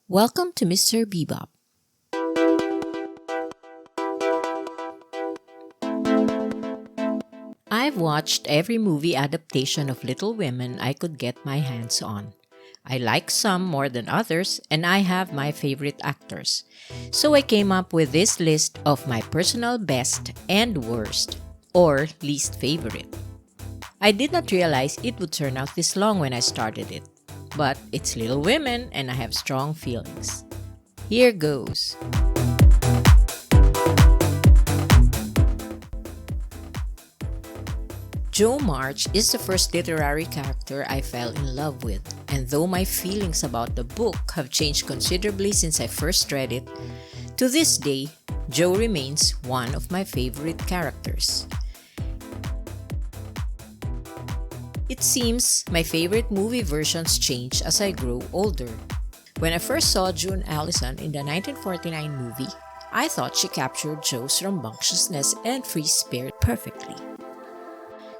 Welcome to Mr. Bebop. I've watched every movie adaptation of Little Women I could get my hands on. I like some more than others, and I have my favorite actors. So I came up with this list of my personal best and worst, or least favorite. I did not realize it would turn out this long when I started it. But it's Little Women, and I have strong feelings. Here goes. Jo March is the first literary character I fell in love with, and though my feelings about the book have changed considerably since I first read it, to this day, Jo remains one of my favorite characters. It seems my favorite movie versions change as I grow older. When I first saw June Allison in the 1949 movie, I thought she captured Jo's rambunctiousness and free spirit perfectly.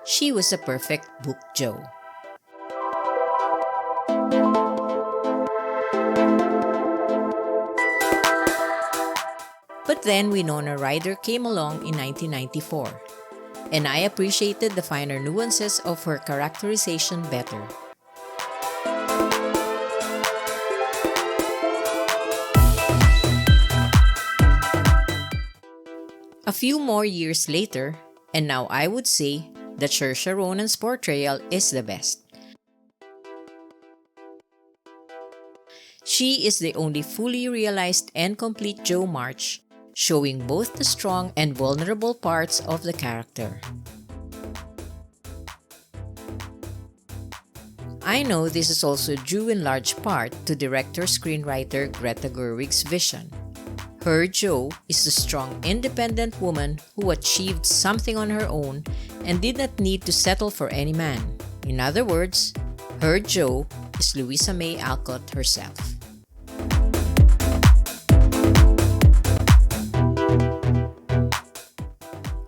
She was the perfect book Jo. But then Winona Ryder came along in 1994, and I appreciated the finer nuances of her characterization better. A few more years later, and now I would say that Saoirse Ronan's portrayal is the best. She is the only fully realized and complete Jo March, showing both the strong and vulnerable parts of the character. I know this is also due in large part to director-screenwriter Greta Gerwig's vision. Her Jo is the strong, independent woman who achieved something on her own and did not need to settle for any man. In other words, her Jo is Louisa May Alcott herself.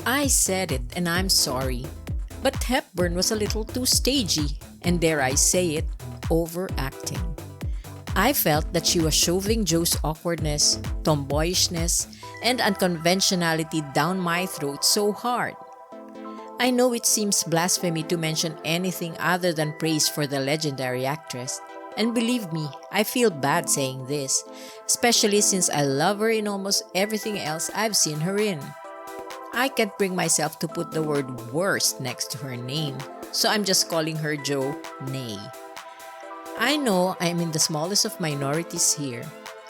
I said it and I'm sorry, but Hepburn was a little too stagey and, dare I say it, overacting. I felt that she was shoving Jo's awkwardness, tomboyishness, and unconventionality down my throat so hard. I know it seems blasphemy to mention anything other than praise for the legendary actress, and believe me, I feel bad saying this, especially since I love her in almost everything else I've seen her in. I can't bring myself to put the word worst next to her name, so I'm just calling her Jo Nay. I know I'm in the smallest of minorities here.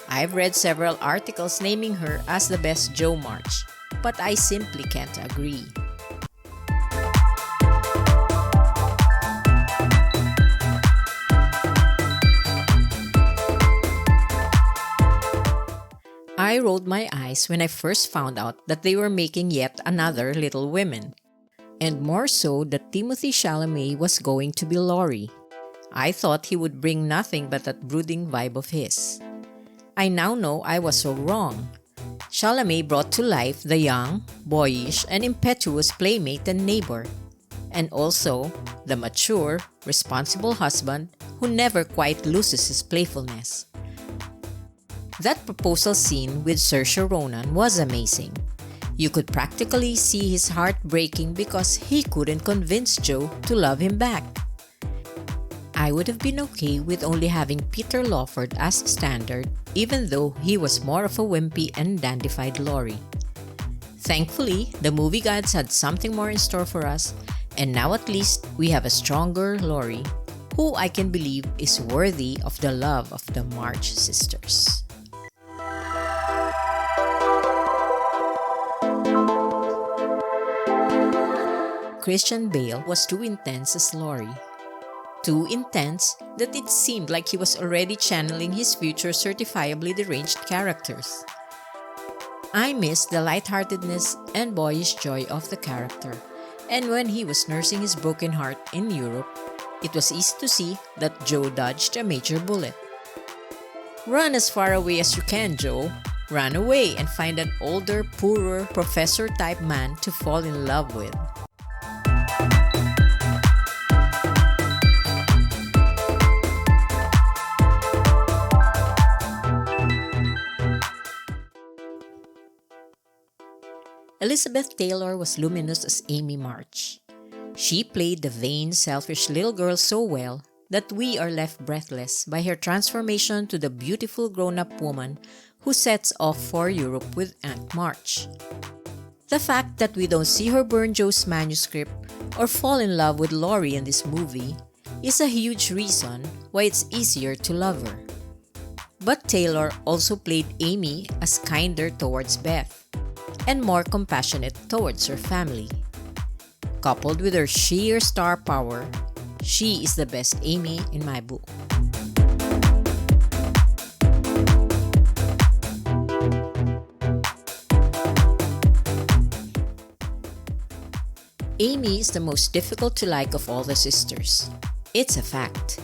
I've read several articles naming her as the best Jo March, but I simply can't agree. I rolled my eyes when I first found out that they were making yet another Little Women, and more so that Timothée Chalamet was going to be Laurie. I thought he would bring nothing but that brooding vibe of his. I now know I was so wrong. Chalamet brought to life the young, boyish, and impetuous playmate and neighbor, and also the mature, responsible husband who never quite loses his playfulness. That proposal scene with Saoirse Ronan was amazing. You could practically see his heart breaking because he couldn't convince Jo to love him back. I would have been okay with only having Peter Lawford as standard, even though he was more of a wimpy and dandified Laurie. Thankfully, the movie gods had something more in store for us, and now at least we have a stronger Laurie, who I can believe is worthy of the love of the March sisters. Christian Bale was too intense as Laurie. Too intense that it seemed like he was already channeling his future certifiably deranged characters. I missed the lightheartedness and boyish joy of the character, and when he was nursing his broken heart in Europe, it was easy to see that Jo dodged a major bullet. Run as far away as you can, Jo. Run away and find an older, poorer, professor-type man to fall in love with. Elizabeth Taylor was luminous as Amy March. She played the vain, selfish little girl so well that we are left breathless by her transformation to the beautiful grown-up woman who sets off for Europe with Aunt March. The fact that we don't see her burn Joe's manuscript or fall in love with Laurie in this movie is a huge reason why it's easier to love her. But Taylor also played Amy as kinder towards Beth and more compassionate towards her family. Coupled with her sheer star power, she is the best Amy in my book. Amy is the most difficult to like of all the sisters. It's a fact.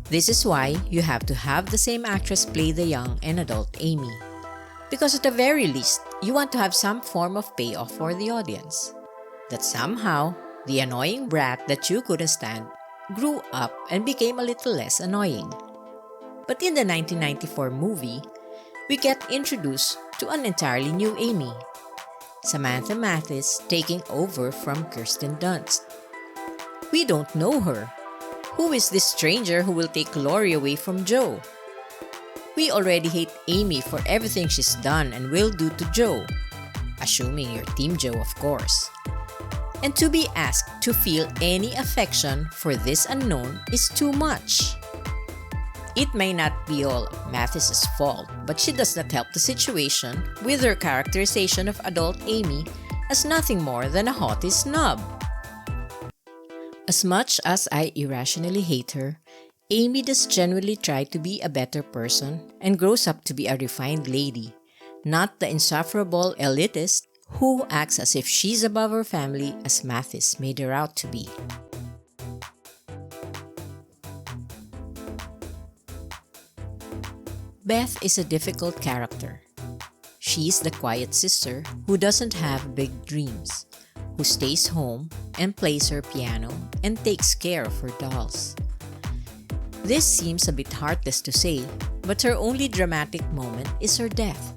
This is why you have to have the same actress play the young and adult Amy. Because at the very least, you want to have some form of payoff for the audience. That somehow, the annoying brat that you couldn't stand grew up and became a little less annoying. But in the 1994 movie, we get introduced to an entirely new Amy. Samantha Mathis taking over from Kirsten Dunst. We don't know her. Who is this stranger who will take Laurie away from Joe? We already hate Amy for everything she's done and will do to Joe. Assuming you're Team Joe, of course. And to be asked to feel any affection for this unknown is too much. It may not be all Mathis's fault, but she does not help the situation with her characterization of adult Amy as nothing more than a haughty snub. As much as I irrationally hate her, Amy does genuinely try to be a better person and grows up to be a refined lady, not the insufferable elitist who acts as if she's above her family as Mathis made her out to be. Beth is a difficult character. She's the quiet sister who doesn't have big dreams, who stays home and plays her piano and takes care of her dolls. This seems a bit heartless to say, but her only dramatic moment is her death.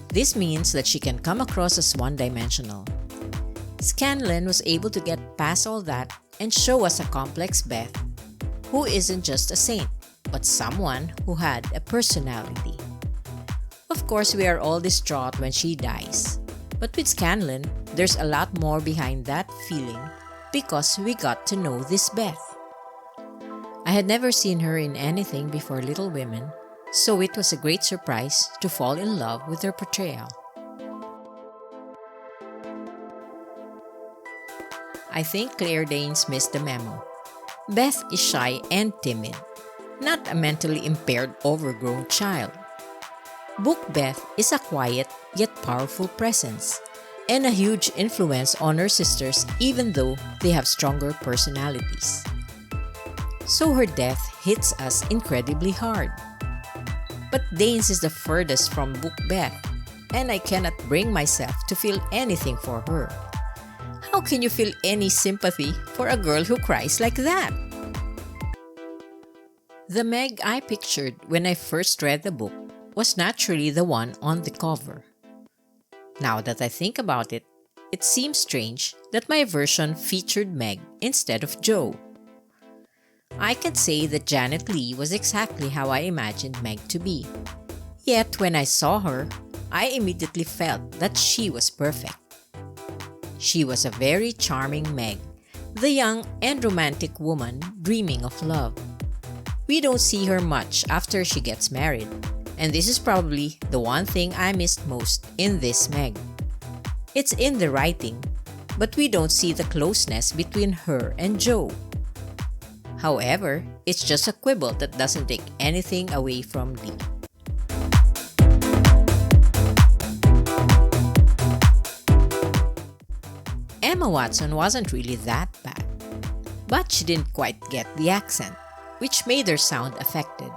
This means that she can come across as one-dimensional. Scanlon was able to get past all that and show us a complex Beth who isn't just a saint, but someone who had a personality. Of course, we are all distraught when she dies, but with Scanlon, there's a lot more behind that feeling because we got to know this Beth. I had never seen her in anything before Little Women, so it was a great surprise to fall in love with her portrayal. I think Claire Danes missed the memo. Beth is shy and timid, not a mentally impaired, overgrown child. Book Beth is a quiet yet powerful presence and a huge influence on her sisters even though they have stronger personalities. So her death hits us incredibly hard. But Danes is the furthest from Book Beth, and I cannot bring myself to feel anything for her. How can you feel any sympathy for a girl who cries like that? The Meg I pictured when I first read the book was naturally the one on the cover. Now that I think about it, it seems strange that my version featured Meg instead of Joe. I can say that Janet Leigh was exactly how I imagined Meg to be. Yet when I saw her, I immediately felt that she was perfect. She was a very charming Meg, the young and romantic woman dreaming of love. We don't see her much after she gets married, and this is probably the one thing I missed most in this Meg. It's in the writing, but we don't see the closeness between her and Joe. However, it's just a quibble that doesn't take anything away from Lee. Emma Watson wasn't really that bad, but she didn't quite get the accent, which made her sound affected.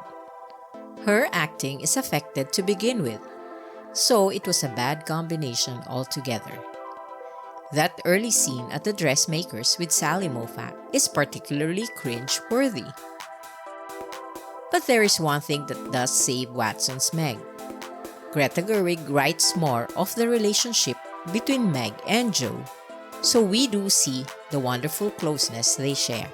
Her acting is affected to begin with, so it was a bad combination altogether. That early scene at the dressmakers with Sally Moffat is particularly cringe-worthy. But there is one thing that does save Watson's Meg. Greta Gerwig writes more of the relationship between Meg and Joe, so we do see the wonderful closeness they share.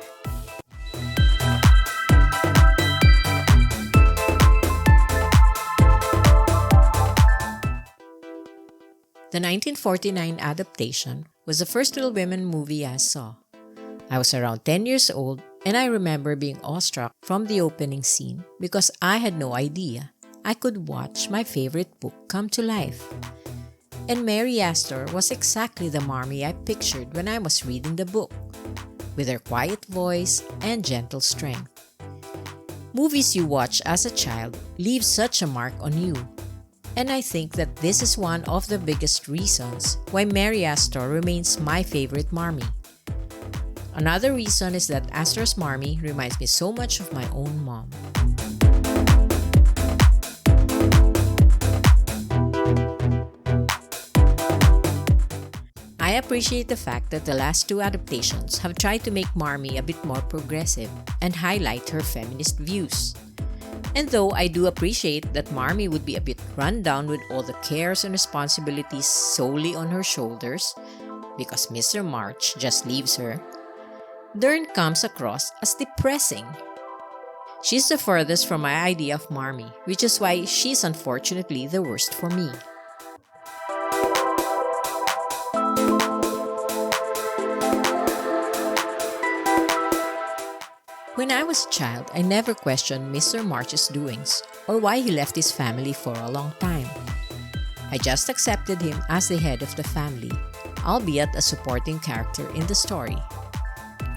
The 1949 adaptation was the first Little Women movie I saw. I was around 10 years old, and I remember being awestruck from the opening scene because I had no idea I could watch my favorite book come to life. And Mary Astor was exactly the Marmee I pictured when I was reading the book, with her quiet voice and gentle strength. Movies you watch as a child leave such a mark on you. And I think that this is one of the biggest reasons why Mary Astor remains my favorite Marmee. Another reason is that Astor's Marmee reminds me so much of my own mom. I appreciate the fact that the last two adaptations have tried to make Marmee a bit more progressive and highlight her feminist views. And though I do appreciate that Marmee would be a bit run down with all the cares and responsibilities solely on her shoulders, because Mr. March just leaves her, Dern comes across as depressing. She's the furthest from my idea of Marmee, which is why she's unfortunately the worst for me. When I was a child, I never questioned Mr. March's doings or why he left his family for a long time. I just accepted him as the head of the family, albeit a supporting character in the story.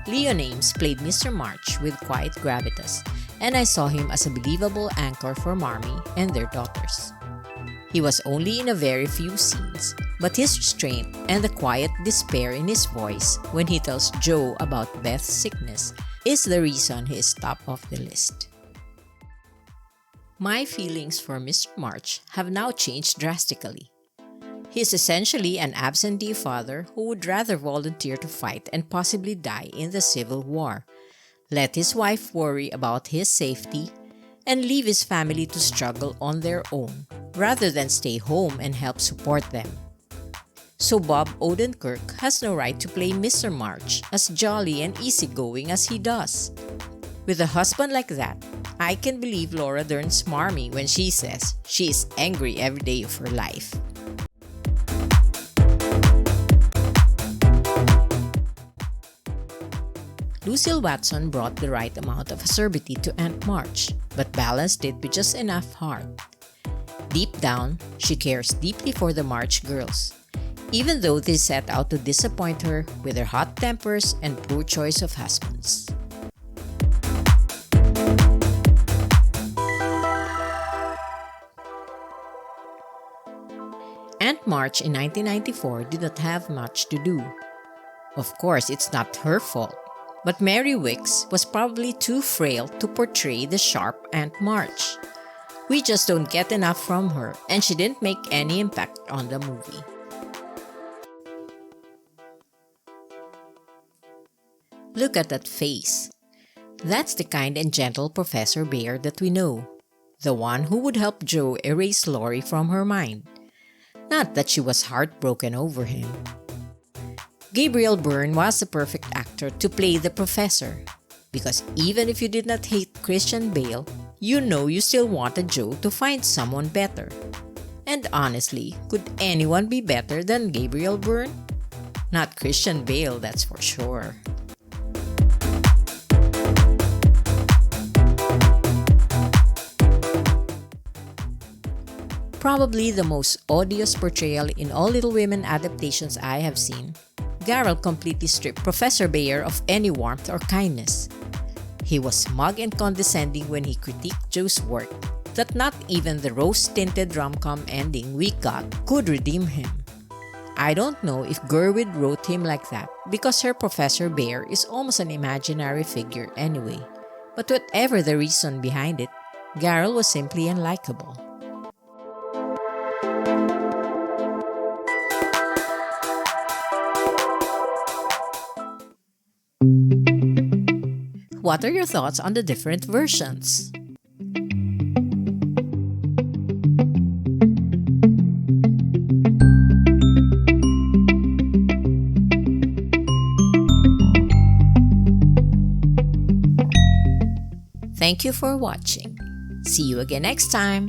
Leon Ames played Mr. March with quiet gravitas, and I saw him as a believable anchor for Marmee and their daughters. He was only in a very few scenes, but his restraint and the quiet despair in his voice when he tells Joe about Beth's sickness is the reason he is top of the list. My feelings for Mr. March have now changed drastically. He is essentially an absentee father who would rather volunteer to fight and possibly die in the Civil War, let his wife worry about his safety, and leave his family to struggle on their own, rather than stay home and help support them. So Bob Odenkirk has no right to play Mr. March as jolly and easygoing as he does. With a husband like that, I can believe Laura Dern's Marmee when she says she is angry every day of her life. Lucille Watson brought the right amount of acerbity to Aunt March, but balanced it with just enough heart. Deep down, she cares deeply for the March girls, even though they set out to disappoint her with their hot tempers and poor choice of husbands. Aunt March in 1994 did not have much to do. Of course, it's not her fault, but Mary Wicks was probably too frail to portray the sharp Aunt March. We just don't get enough from her, and she didn't make any impact on the movie. Look at that face. That's the kind and gentle Professor Bale that we know. The one who would help Jo erase Laurie from her mind. Not that she was heartbroken over him. Gabriel Byrne was the perfect actor to play the professor. Because even if you did not hate Christian Bale, you know you still wanted Jo to find someone better. And honestly, could anyone be better than Gabriel Byrne? Not Christian Bale, that's for sure. Probably the most odious portrayal in all Little Women adaptations I have seen, Garrel completely stripped Professor Bayer of any warmth or kindness. He was smug and condescending when he critiqued Jo's work, that not even the rose-tinted rom-com ending we got could redeem him. I don't know if Gerwig wrote him like that because her Professor Bayer is almost an imaginary figure anyway. But whatever the reason behind it, Garrel was simply unlikable. What are your thoughts on the different versions? Thank you for watching. See you again next time.